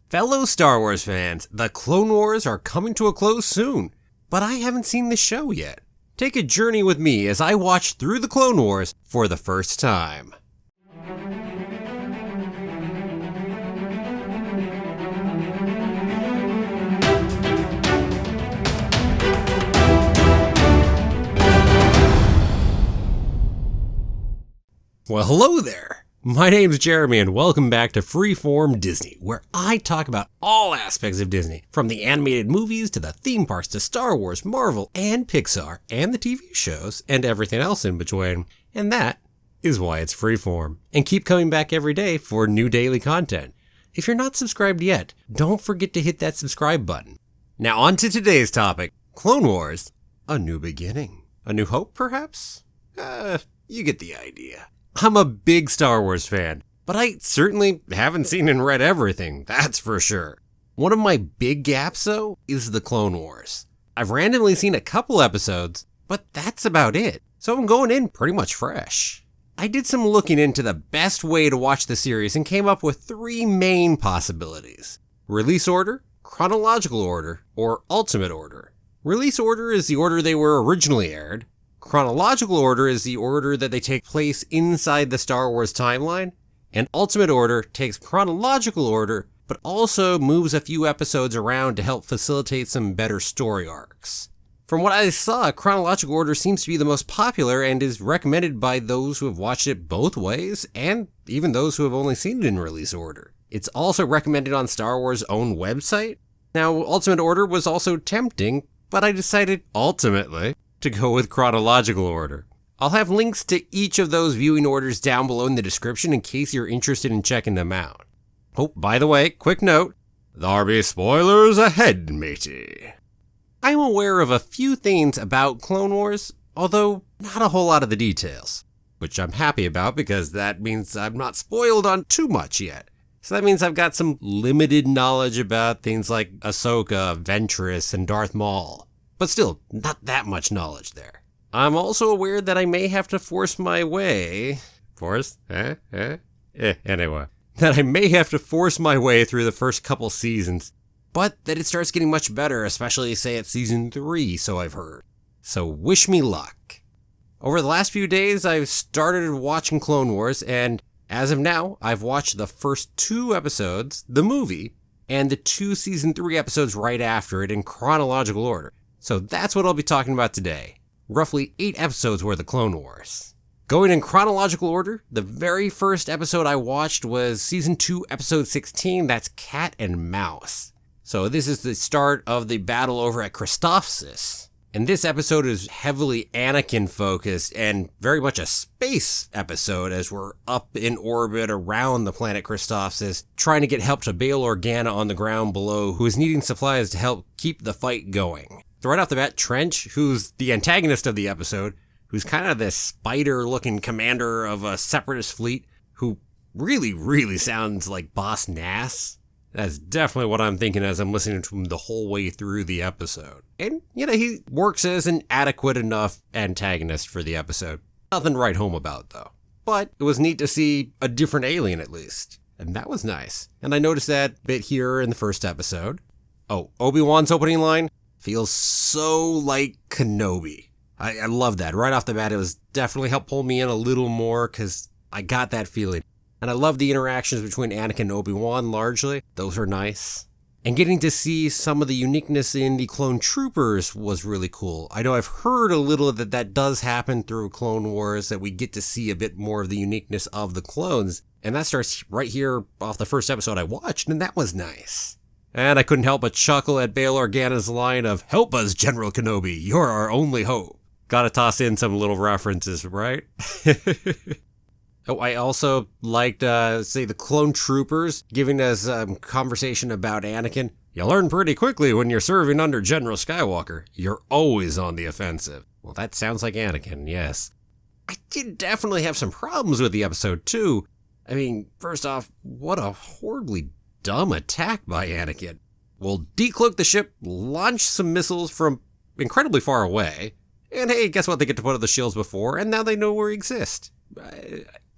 Fellow Star Wars fans, the Clone Wars are coming to a close soon, but I haven't seen the show yet. Take a journey with me as I watch through the Clone Wars for the first time. Well, hello there. My name's Jeremy and welcome back to Freeform Disney, where I talk about all aspects of Disney, from the animated movies to the theme parks to Star Wars, Marvel, and Pixar, and the TV shows, and everything else in between. And that is why it's Freeform. And keep coming back every day for new daily content. If you're not subscribed yet, don't forget to hit that subscribe button. Now on to today's topic, Clone Wars, a new beginning. A new hope, perhaps? You get the idea. I'm a big Star Wars fan, but I certainly haven't seen and read everything, that's for sure. One of my big gaps, though, is the Clone Wars. I've randomly seen a couple episodes, but that's about it, so I'm going in pretty much fresh. I did some looking into the best way to watch the series and came up with three main possibilities: release order, chronological order, or ultimate order. Release order is the order they were originally aired. Chronological order is the order that they take place inside the Star Wars timeline, and Ultimate Order takes chronological order, but also moves a few episodes around to help facilitate some better story arcs. From what I saw, chronological order seems to be the most popular and is recommended by those who have watched it both ways, and even those who have only seen it in release order. It's also recommended on Star Wars' own website. Now, Ultimate Order was also tempting, but I decided, ultimately, to go with chronological order. I'll have links to each of those viewing orders down below in the description in case you're interested in checking them out. Oh, by the way, quick note, there'll be spoilers ahead, matey. I'm aware of a few things about Clone Wars, although not a whole lot of the details, which I'm happy about because that means I'm not spoiled on too much yet. So that means I've got some limited knowledge about things like Ahsoka, Ventress, and Darth Maul. But still, not that much knowledge there. I'm also aware that I may have to force my way... Anyway. That I may have to force my way through the first couple seasons, but that it starts getting much better, especially say at season 3, so I've heard. So wish me luck. Over the last few days, I've started watching Clone Wars, and as of now, I've watched the first 2 episodes, the movie, and the 2 season 3 episodes right after it in chronological order. So that's what I'll be talking about today. Roughly 8 episodes worth of Clone Wars. Going in chronological order, the very first episode I watched was Season 2, Episode 16, that's Cat and Mouse. So this is the start of the battle over at Christophsis. And this episode is heavily Anakin focused and very much a space episode as we're up in orbit around the planet Christophsis, trying to get help to Bail Organa on the ground below, who is needing supplies to help keep the fight going. So right off the bat, Trench, who's the antagonist of the episode, who's kind of this spider-looking commander of a separatist fleet, who really sounds like Boss Nass. That's definitely what I'm thinking as I'm listening to him the whole way through the episode. And, he works as an adequate enough antagonist for the episode. Nothing to write home about, though. But it was neat to see a different alien, at least. And that was nice. And I noticed that bit here in the first episode. Oh, Obi-Wan's opening line feels so like Kenobi. I love that. Right off the bat, it was definitely helped pull me in a little more because I got that feeling. And I love the interactions between Anakin and Obi-Wan largely. Those are nice. And getting to see some of the uniqueness in the clone troopers was really cool. I know I've heard a little that does happen through Clone Wars, that we get to see a bit more of the uniqueness of the clones. And that starts right here off the first episode I watched, and that was nice. And I couldn't help but chuckle at Bail Organa's line of, "Help us, General Kenobi, you're our only hope." Gotta toss in some little references, right? Oh, I also liked, the clone troopers giving us conversation about Anakin. You learn pretty quickly when you're serving under General Skywalker. You're always on the offensive. Well, that sounds like Anakin, yes. I did definitely have some problems with the episode, too. I mean, first off, what a horribly dumb attack by Anakin. We'll decloak the ship, launch some missiles from incredibly far away, and hey, guess what? They get to put up the shields before, and now they know we exist.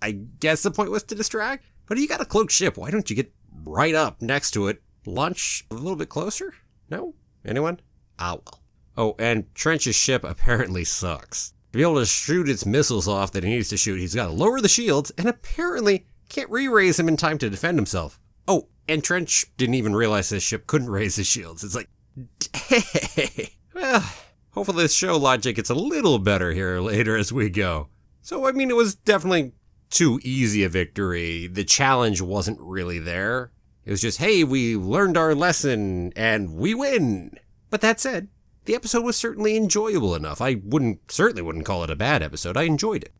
I guess the point was to distract, but you got a cloaked ship. Why don't you get right up next to it, launch a little bit closer? No? Anyone? Ah, well. Oh, and Trench's ship apparently sucks. To be able to shoot its missiles off that he needs to shoot, he's got to lower the shields, and apparently can't re-raise them in time to defend himself. Oh, and Trench didn't even realize his ship couldn't raise his shields. It's like, hey. Well, hopefully this show logic gets a little better here later as we go. So, I mean, it was definitely too easy a victory. The challenge wasn't really there. It was just, hey, we learned our lesson, and we win. But that said, the episode was certainly enjoyable enough. I certainly wouldn't call it a bad episode. I enjoyed it.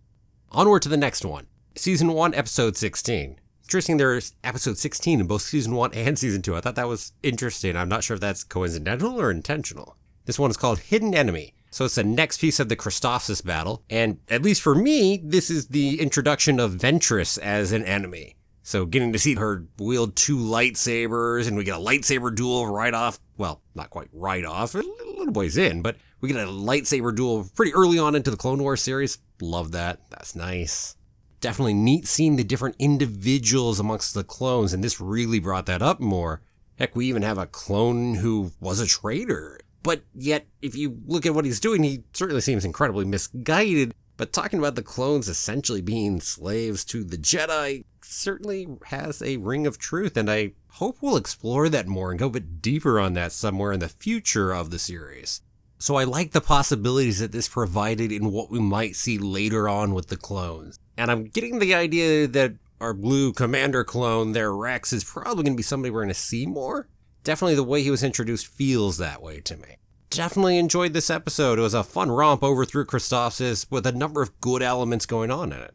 Onward to the next one. Season 1, Episode 16. Interesting there's Episode 16 in both Season 1 and Season 2. I thought that was interesting. I'm not sure if that's coincidental or intentional. This one is called Hidden Enemy. So it's the next piece of the Christophsis battle. And at least for me, this is the introduction of Ventress as an enemy. So getting to see her wield 2 lightsabers, and we get a lightsaber duel right off. Well, not quite right off, a little ways in, but we get a lightsaber duel pretty early on into the Clone Wars series. Love that. That's nice. Definitely neat seeing the different individuals amongst the clones, and this really brought that up more. Heck, we even have a clone who was a traitor. But yet, if you look at what he's doing, he certainly seems incredibly misguided. But talking about the clones essentially being slaves to the Jedi certainly has a ring of truth, and I hope we'll explore that more and go a bit deeper on that somewhere in the future of the series. So I like the possibilities that this provided in what we might see later on with the clones. And I'm getting the idea that our blue commander clone there, Rex, is probably going to be somebody we're going to see more. Definitely the way he was introduced feels that way to me. Definitely enjoyed this episode. It was a fun romp over through Christophsis with a number of good elements going on in it.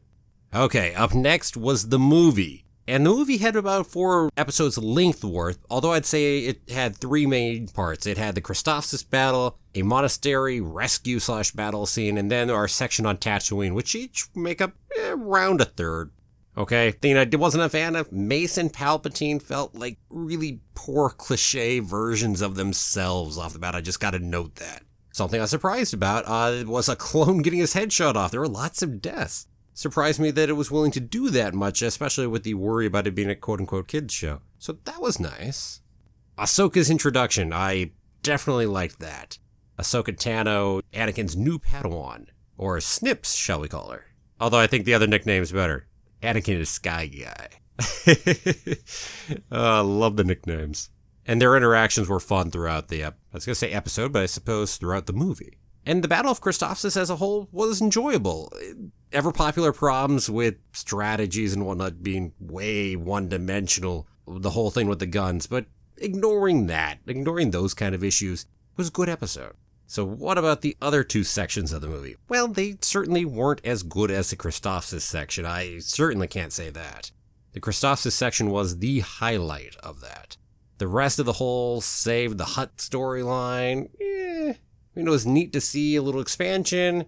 Okay, up next was the movie. And the movie had about 4 episodes length worth, although I'd say it had 3 main parts. It had the Christophsis battle, a monastery rescue/battle scene, and then our section on Tatooine, which each make up around a third. Okay, thing I wasn't a fan of, Mace and Palpatine felt like really poor cliche versions of themselves off the bat. I just gotta note that. Something I was surprised about was a clone getting his head shot off. There were lots of deaths. Surprised me that it was willing to do that much, especially with the worry about it being a quote-unquote kids show. So that was nice. Ahsoka's introduction, I definitely liked that. Ahsoka Tano, Anakin's new Padawan, or Snips, shall we call her. Although I think the other nickname's better. Anakin is Sky Guy. I love the nicknames. And their interactions were fun throughout the, I was going to say episode, but I suppose throughout the movie. And the Battle of Christophsis as a whole was enjoyable. Ever popular problems with strategies and whatnot being way one-dimensional, the whole thing with the guns, but ignoring those kind of issues, was a good episode. So what about the other 2 sections of the movie? Well, they certainly weren't as good as the Christophsis section. I certainly can't say that. The Christophsis section was the highlight of that. The rest of the whole Save the Hutt storyline, it was neat to see a little expansion.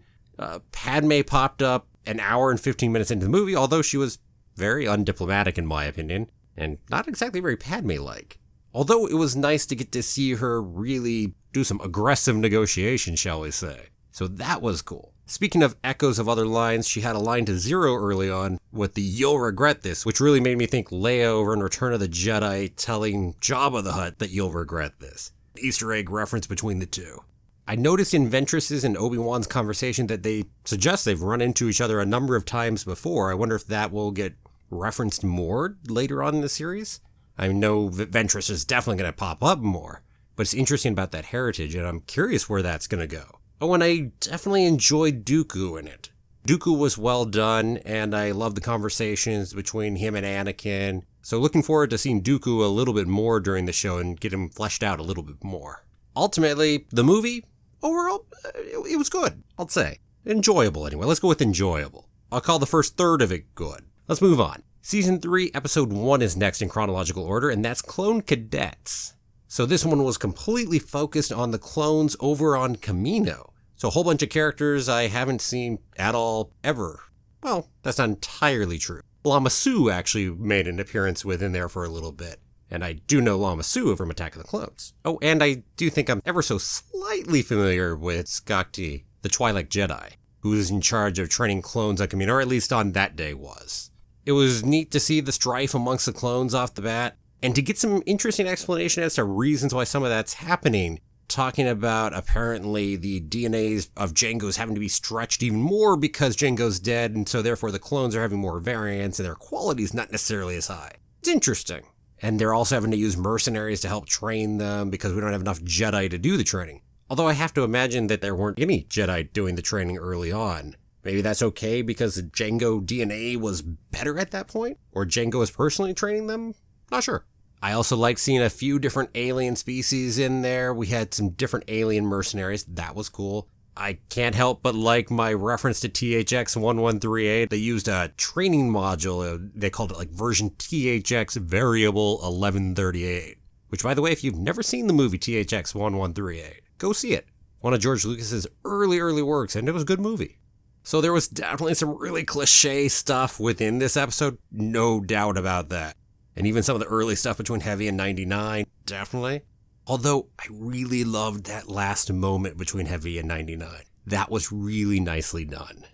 Padme popped up an hour and 15 minutes into the movie, although she was very undiplomatic in my opinion, and not exactly very Padme-like. Although it was nice to get to see her really do some aggressive negotiation, shall we say. So that was cool. Speaking of echoes of other lines, she had a line to Zero early on with the "You'll regret this," which really made me think Leia over in Return of the Jedi telling Jabba the Hutt that you'll regret this. Easter egg reference between the two. I noticed in Ventress's and Obi-Wan's conversation that they suggest they've run into each other a number of times before. I wonder if that will get referenced more later on in the series. I know Ventress is definitely going to pop up more, but it's interesting about that heritage, and I'm curious where that's going to go. Oh, and I definitely enjoyed Dooku in it. Dooku was well done, and I love the conversations between him and Anakin. So looking forward to seeing Dooku a little bit more during the show and get him fleshed out a little bit more. Ultimately, the movie, overall, it was good, I'll say. Enjoyable anyway. Let's go with enjoyable. I'll call the first third of it good. Let's move on. Season 3, Episode 1 is next in chronological order, and that's Clone Cadets. So this one was completely focused on the clones over on Kamino. So a whole bunch of characters I haven't seen at all, ever. Well, that's not entirely true. Lama Su actually made an appearance within there for a little bit. And I do know Lama Su from Attack of the Clones. Oh, and I do think I'm ever so slightly familiar with Skakti, the Twi'lek Jedi, who is in charge of training clones on Kamino, or at least on that day was. It was neat to see the strife amongst the clones off the bat. And to get some interesting explanation as to reasons why some of that's happening, talking about apparently the DNAs of Jango's having to be stretched even more because Jango's dead, and so therefore the clones are having more variance and their quality's not necessarily as high. It's interesting. And they're also having to use mercenaries to help train them because we don't have enough Jedi to do the training. Although I have to imagine that there weren't any Jedi doing the training early on. Maybe that's okay because Jango DNA was better at that point? Or Jango was personally training them? Not sure. I also like seeing a few different alien species in there. We had some different alien mercenaries. That was cool. I can't help but like my reference to THX 1138. They used a training module. They called it like version THX variable 1138. Which, by the way, if you've never seen the movie THX 1138, go see it. One of George Lucas's early works, and it was a good movie. So there was definitely some really cliche stuff within this episode. No doubt about that. And even some of the early stuff between Heavy and 99, definitely. Although I really loved that last moment between Heavy and 99. That was really nicely done.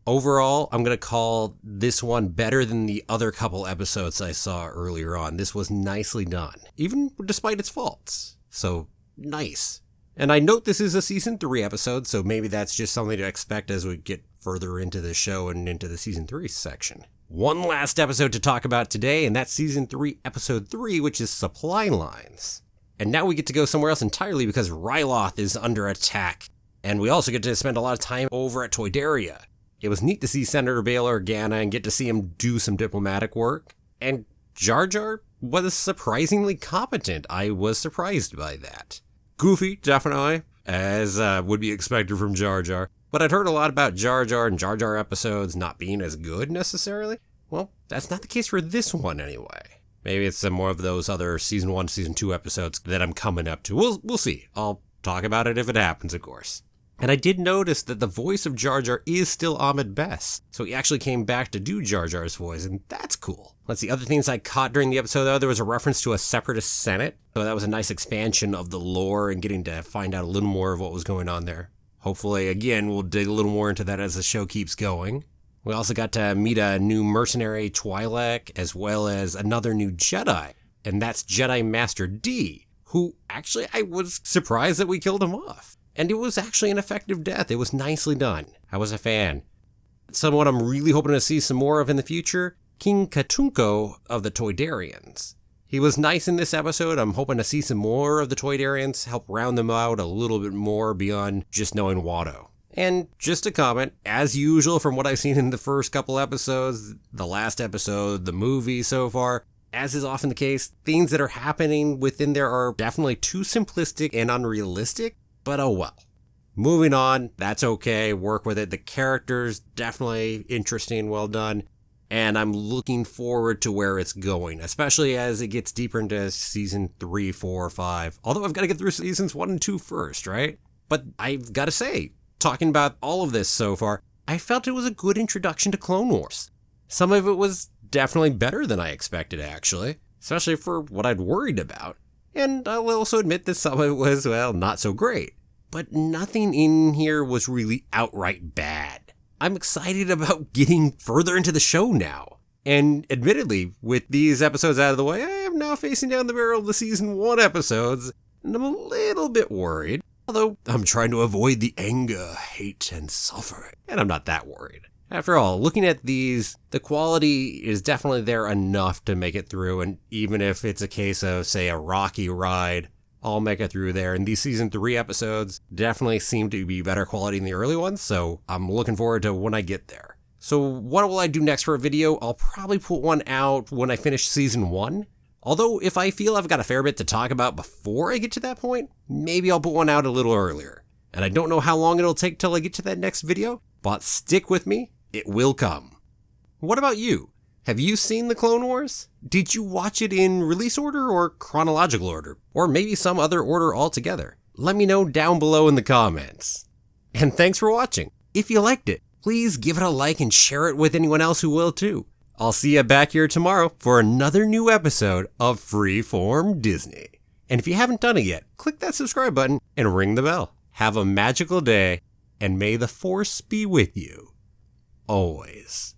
Overall, I'm going to call this one better than the other couple episodes I saw earlier on. This was nicely done, even despite its faults. So, nice. And I note this is a season 3 episode, so maybe that's just something to expect as we get further into the show and into the season 3 section. One last episode to talk about today, and that's season 3, episode 3, which is Supply Lines. And now we get to go somewhere else entirely because Ryloth is under attack. And we also get to spend a lot of time over at Toydaria. It was neat to see Senator Bail Organa and get to see him do some diplomatic work. And Jar Jar was surprisingly competent. I was surprised by that. Goofy, definitely, as would be expected from Jar Jar. But I'd heard a lot about Jar Jar and Jar Jar episodes not being as good necessarily. Well, that's not the case for this one anyway. Maybe it's some more of those other season 1, season 2 episodes that I'm coming up to. We'll see. I'll talk about it if it happens, of course. And I did notice that the voice of Jar Jar is still Ahmed Best. So he actually came back to do Jar Jar's voice, and that's cool. Let's see, other things I caught during the episode, though, there was a reference to a separatist senate. So that was a nice expansion of the lore and getting to find out a little more of what was going on there. Hopefully, again, we'll dig a little more into that as the show keeps going. We also got to meet a new mercenary, Twi'lek, as well as another new Jedi, and that's Jedi Master D, who actually I was surprised that we killed him off. And it was actually an effective death. It was nicely done. I was a fan. Someone I'm really hoping to see some more of in the future, King Katunko of the Toydarians. He was nice in this episode. I'm hoping to see some more of the Toydarians, help round them out a little bit more beyond just knowing Watto. And just a comment, as usual from what I've seen in the first couple episodes, the last episode, the movie so far, as is often the case, things that are happening within there are definitely too simplistic and unrealistic, but oh well. Moving on, that's okay, work with it. The characters, definitely interesting, well done. And I'm looking forward to where it's going, especially as it gets deeper into season 3, 4, 5. Although I've got to get through seasons 1 and 2 first, right? But I've got to say, talking about all of this so far, I felt it was a good introduction to Clone Wars. Some of it was definitely better than I expected, actually, especially for what I'd worried about. And I'll also admit that some of it was, well, not so great. But nothing in here was really outright bad. I'm excited about getting further into the show now. And admittedly, with these episodes out of the way, I am now facing down the barrel of the season 1 episodes, and I'm a little bit worried. Although, I'm trying to avoid the anger, hate, and suffering. And I'm not that worried. After all, looking at these, the quality is definitely there enough to make it through. And even if it's a case of, say, a rocky ride, I'll make it through there. And these season 3 episodes definitely seem to be better quality than the early ones. So I'm looking forward to when I get there. So what will I do next for a video? I'll probably put one out when I finish season 1. Although, if I feel I've got a fair bit to talk about before I get to that point, maybe I'll put one out a little earlier. And I don't know how long it'll take till I get to that next video, but stick with me, it will come. What about you? Have you seen the Clone Wars? Did you watch it in release order or chronological order? Or maybe some other order altogether? Let me know down below in the comments. And thanks for watching. If you liked it, please give it a like and share it with anyone else who will too. I'll see you back here tomorrow for another new episode of Freeform Disney. And if you haven't done it yet, click that subscribe button and ring the bell. Have a magical day, and may the Force be with you always.